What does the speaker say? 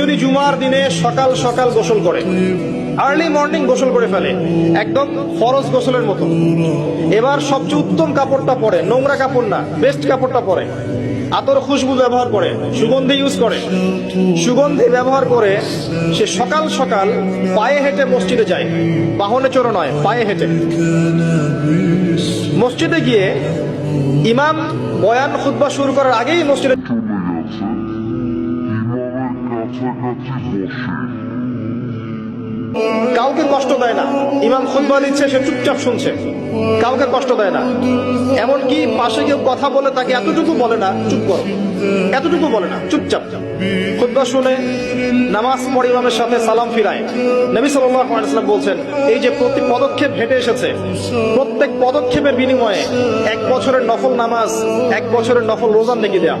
যদি জুমার দিনে সকাল সকাল গোসল করে, আর্লি মর্নিং গোসল করে ফেলে, একদম ফরজ গোসলের মতো, এবার সবচেয়ে উত্তম কাপড়টা পরে, নোংরা কাপড় না, বেস্ট কাপড়টা পরে, আতর খুশবু ব্যবহার করে, সুগন্ধি ইউজ করে, সুগন্ধি ব্যবহার করে সে সকাল সকাল পায়ে হেঁটে মসজিদে যায়, বাহনে চড়ে নয়, পায়ে হেঁটে মসজিদে গিয়ে ইমাম বয়ান খুতবা শুরু করার আগেই মসজিদে কাউকে কষ্ট দেয় না, ইমাম খুতবা দিচ্ছে, সে চুপচাপ শুনছে, কাউকে কষ্ট দেয় না। এমনকি পাশে কেউ কথা বলে তাকে এতটুকু বলে না চুপ করো, এতটুকু বলে না, চুপচাপ খুতবা শুনে নামাজ পড়ে ইমামের সাথে সালাম ফিরায়। নবী সাল্লাল্লাহু আলাইহি ওয়াসাল্লাম বলছেন, এই যে প্রতি পদক্ষেপ হেঁটে এসেছে, প্রত্যেক পদক্ষেপের বিনিময়ে 1 বছরের নফল নামাজ, 1 বছরের নফল রোজা নেকি দেয়া।